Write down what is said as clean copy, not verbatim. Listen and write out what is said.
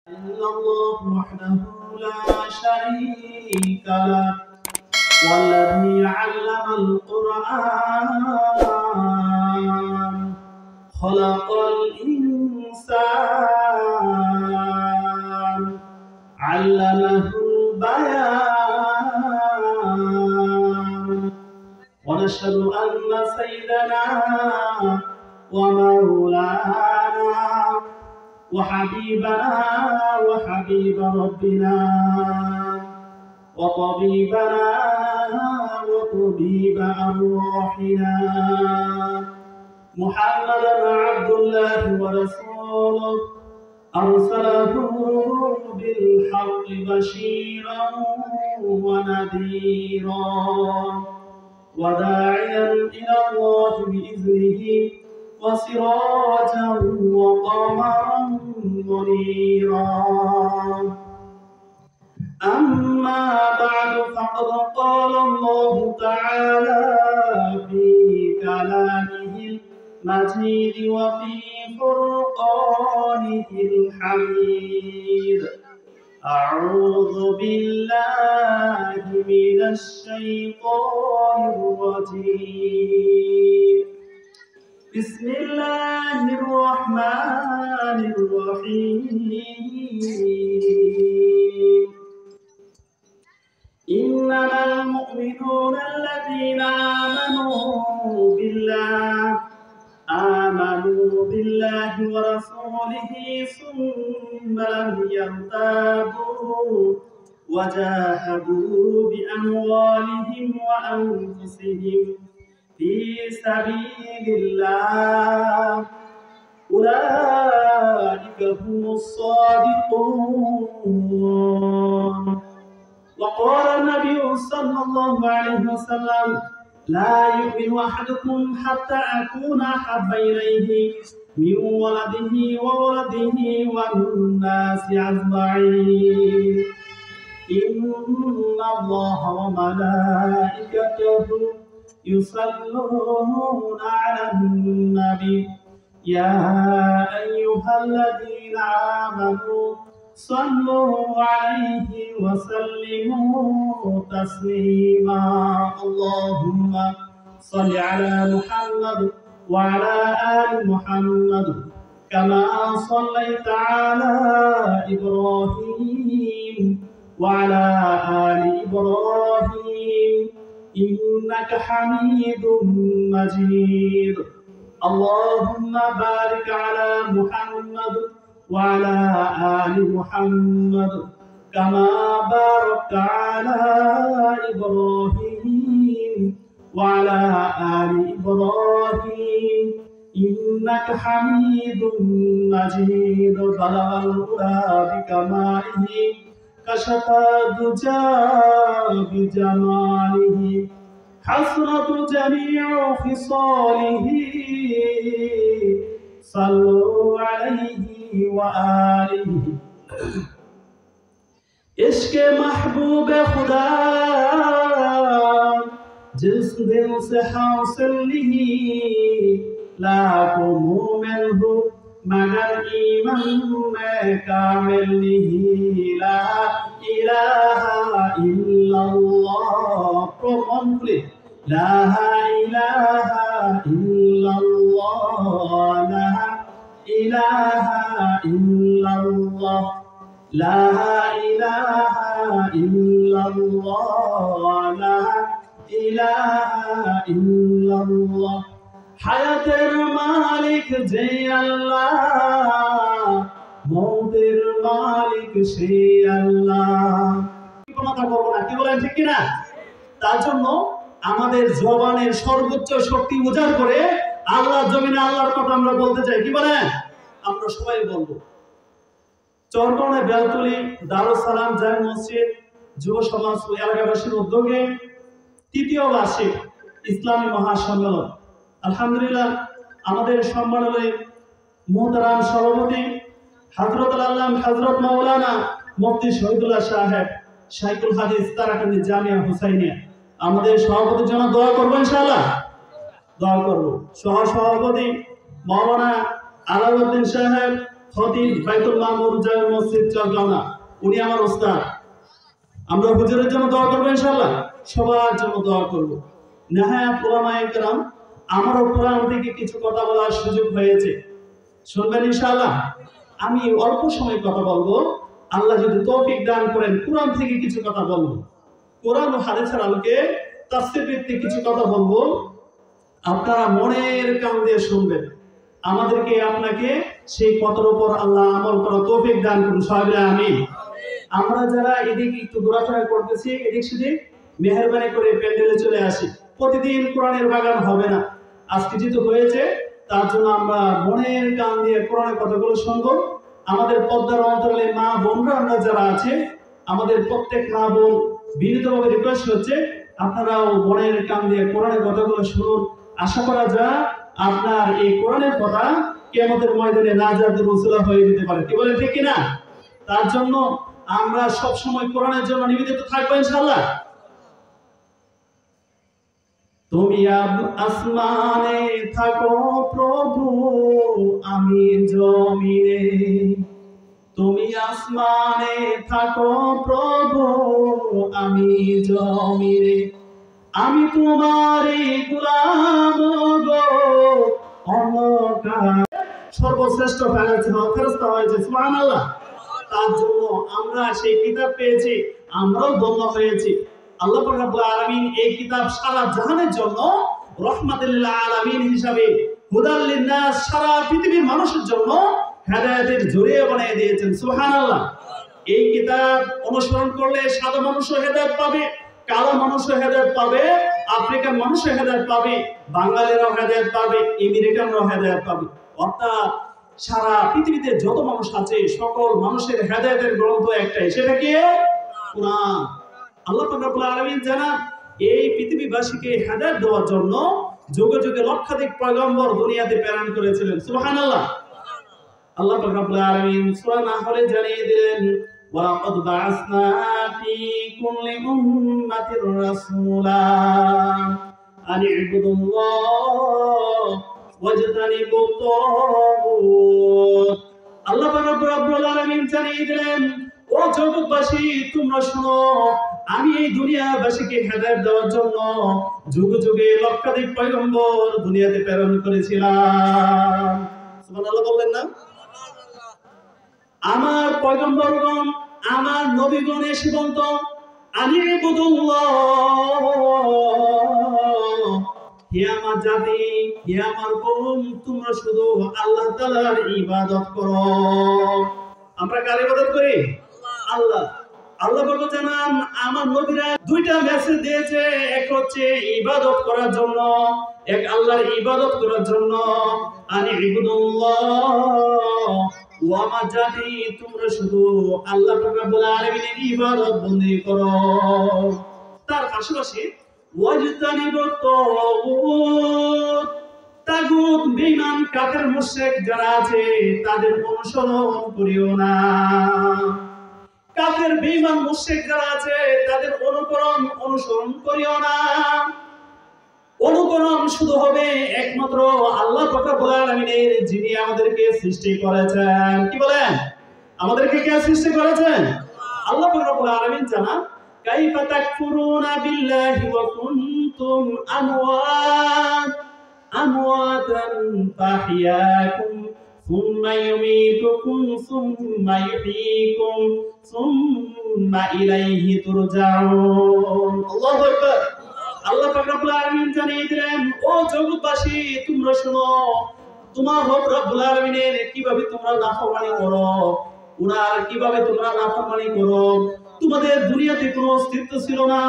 إلا الله وحده لا شريك له والذي علم القرآن خلق الإنسان علمه البيان ونشهد أن سيدنا ومولانا وحبيبنا وحبيب ربنا وطبيبنا وطبيب أرواحنا محمدا عبد الله ورسوله أرسله بالحق بشيرا ونذيرا وداعيا إلى الله بإذنه وسراجا وقمرا منيرا أما بعد فقد قال الله تعالى في كلامه المجيد وفي فرقانه الحميد أعوذ بالله من الشيطان الرجيم بسم الله الرحمن الرحيم إنما المؤمنون الذين آمنوا بالله ورسوله ثم لم يرتابوا وجاهدوا بأموالهم وأنفسهم في سبيل الله أولئك هم الصادقون وقال النبي صلى الله عليه وسلم لا يؤمن أحدكم حتى أكون أحب إليه من ولده وولده والناس أجمعين إن الله وملائكته يصلون على النبي يا أيها الذين آمنوا صلوا عليه وسلموا تسليما اللهم صل على محمد وعلى آل محمد كما صليت على إبراهيم وعلى آل إبراهيم إنك حميد مجيد اللهم بارك على محمد وعلى آل محمد كما باركت على إبراهيم وعلى آل إبراهيم إنك حميد مجيد بلغ الهدى بكماله كشف الدجى بجماله حسرة جميع خصاله صلوا عليه وآله इश्क महबूब खुदा जिस दिल से हासिल नहीं लाखों मोमिन हो मगर ईमान में कामिल नहीं ला इलाहा इल्लल्लाह promptly ला इलाहा इल्लल्लाह ला इलाहा इल्लल्लाह ला इलाहा इल्लल्लाह ला इलाहा इल्लल्लाह হায়াতের মালিক যে আল্লাহ মৌতের মালিক সে আল্লাহ কথা বলবো না কি বলেন ঠিক কি না তার জন্য আমাদের জবানের সর্বোচ্চ শক্তি উজাড় করে আল্লাহর জমিনে আল্লাহর কথা আমরা বলতে চাই কি বলেন আমরা সবাই বলবো চরকনে বেলতলি দারুস সালাম জামে মসজিদ যুব সমাজ ও এলাকাবাসীর উদ্যোগে তৃতীয় বার্ষিক ইসলামী মহাসম্মেলন আলহামদুলিল্লাহ আমাদের সম্মেলনে মুহতারাম সভাপতি হযরত আল্লামা হযরত মাওলানা মুফতি শহীদুল্লাহ সাহেব শাইখুল হাদিস তারাকান্দি জামিয়া হুসাইনিয়া আমাদের সভাপতির জন্য দোয়া করব ইনশাআল্লাহ দোয়া করব। সহ সভাপতি মাওলানা আলাউদ্দিন সাহেব খতিব বাইতুল মামুর জামে মসজিদ চরগাঁওনা, উনি আমার ওস্তাদ। আমরা হুজুরের জন্য দোয়া করবো ইনশাআল্লাহ, সবার জন্য দোয়া করব। নেহায়াত উলামায়ে কেরাম, আমারও কোরআন থেকে কিছু কথা বলার সুযোগ হয়েছে, শুনবেন ইনশাআল্লাহ। আমি অল্প সময় কথা বলবো, আল্লাহ যদি তৌফিক দান করেন কোরআন থেকে কিছু কথা বলবো, কোরআন ও হাদিসের আলোকে তাফসীর ভিত্তিক কিছু কথা বলবো। আপনারা মনের কান দিয়ে শুনবেন, আমাদেরকে আপনাকে সেই কথার উপর আল্লাহ আমল করার তৌফিক দান করুন, সবাই আমিন। আমরা যারা এদিক একটু ঘোরাফেরা করতেছি এদিক সেদিক, মেহেরবানি করে প্যান্ডেলে চলে আসি। প্রতিদিন কোরআনের বাগান হবে না, আজকে যেহেতু হয়েছে তার জন্য আমরা মনের কান দিয়ে কোরআনের কথাগুলো শুনবো। আমাদের পর্দার অন্তরালে মা বোনরা আমরা যারা আছে, আমাদের প্রত্যেক মা বোন বিনীতভাবে রিকোয়েস্ট হচ্ছে আপনারাও মনের কান দিয়ে কোরআনের কথাগুলো শুনুন। আশা করা যায় আপনার এই কোরআনের কথা কিয়ামতের ময়দানে নাজাতের উসিলা হয়ে যেতে পারে, কি বলেন ঠিক কিনা? তার জন্য আমরা সব সময় কোরআনের জন্য নিবেদিত থাকবো ইনশাআল্লাহ। তুমি আসমানে থাকো প্রভু, আমি জমিনে। তুমি আসমানে থাকো প্রভু, আমি জমিনে। আমি তোমারই গোলাম গো, সর্বশ্রেষ্ঠ ফেরেশতা হয়েছে, সুবহানাল্লাহ। তার জন্য আমরা সেই কিতাব পেয়েছি, আমরাও ধন্য হয়েছি। আল্লাহ পাক রব্বুল আলামিন এই কিতাব সারা জাহানের জন্য রাহমাতুল লিল আলামিন হিসাবে, হুদাল লিন-নাস, সারা পৃথিবীর মানুষের জন্য হেদায়েতের জরিয়া বানিয়ে দিয়েছেন, সুবহানাল্লাহ। এই কিতাব অনুসরণ করলে সাদা মানুষও হেদায়েত পাবে, কালো মানুষও হেদায়েত পাবে, আফ্রিকান মানুষও হেদায়েত পাবে, বাঙালিরাও হেদায়েত পাবে, আমেরিকানরাও হেদায়েত পাবে। অর্থাৎ সারা পৃথিবীতে যত মানুষ আছে সকল মানুষের হেদায়েতের গ্রন্থ একটাই, সেটা কি? কোরআন। আল্লাহ পাক রব্বুল আলামিন জানান এই পৃথিবীবাসীকে হেদায়েত দেওয়ার জন্য যুগে যুগে লক্ষাধিক পয়গম্বর দুনিয়াতে প্রেরণ করেছিলেন, সুবহানাল্লাহ। আল্লাহ পাক রব্বুল আলামিন সূরা নাহলে জানিয়ে দিলেন, ওয়ালাকাদ বা'আসনা ফি কুল্লি উম্মাতির রাসূলা আন ইবুদুল্লাহ ওয়াজতানিবুত তাগুত। আল্লাহ পাক রব্বুল আলামিন জানিয়ে দিলেন, ও জগৎবাসী তোমরা শোনো, আমি এই দুনিয়াবাসীকে হেদায়েত দেওয়ার জন্য যুগে যুগে লক্ষাধিক পয়গম্বর দুনিয়াতে প্রেরণ করেছিলাম। সুবহানাল্লাহ বললেন না? আমার পয়গম্বরগণ, আমার নবীগণ এসে বলতো আনিবুদুল্লাহ, হে আমার জাতি, হে আমার কওম, তোমরা শুধু আল্লাহ তাআলার ইবাদত করো। আমরা কার ইবাদত করি? আল্লাহ। আল্লাহ বলতে জানান আমার নবীরা দুইটা মেসেজ দিয়েছে, এক হচ্ছে ইবাদত করার জন্য, এক আল্লাহর ইবাদত করার জন্য। আনি ইবাদুল্লাহ, ও আমার জাতি তোমরা শুধু আল্লাহ রাব্বুল আলামিনের ইবাদত বন্দেগী করো। তার পাশাপাশি ওয়াজতানিবুত তাগুত, তাগুত বেঈমান কাফের মুশরিক যারা আছে তাদের অনুসরণ করিও না। কাফের বেঈমান মুশরিক যারা আছে তাদের অনুসরণ করিও না। অনুকরণ শুধু হবে একমাত্র আল্লাহ পাক রব্বুল আলামিনের, যিনি আমাদেরকে সৃষ্টি করেছেন। কি বলেন? আমাদেরকে কে সৃষ্টি করেছেন? আল্লাহ পাক রব্বুল আলামিন জানান, কাইফা তাকফুরুনা বিল্লাহি ওয়া কুনতুম আমওয়াতান ফাহিয়াকুম সুম্মা ইউমীতুকুম সুম্মা ইহয়ীকুম সুম্মা ইলাইহি তুরজাউন। আল্লাহু আকবার। আল্লাহ পাক রব্বুল আলামিন জানিয়ে দিলেন, ও জগৎবাসী তোমরা শোনো, তোমার রব রব্বুল আলামিনের কিভাবে তোমরা নাফরমানি করো, উনার কিভাবে তোমরা নাফরমানি করো। তোমাদের দুনিয়াতে কোনো অস্তিত্ব ছিল না।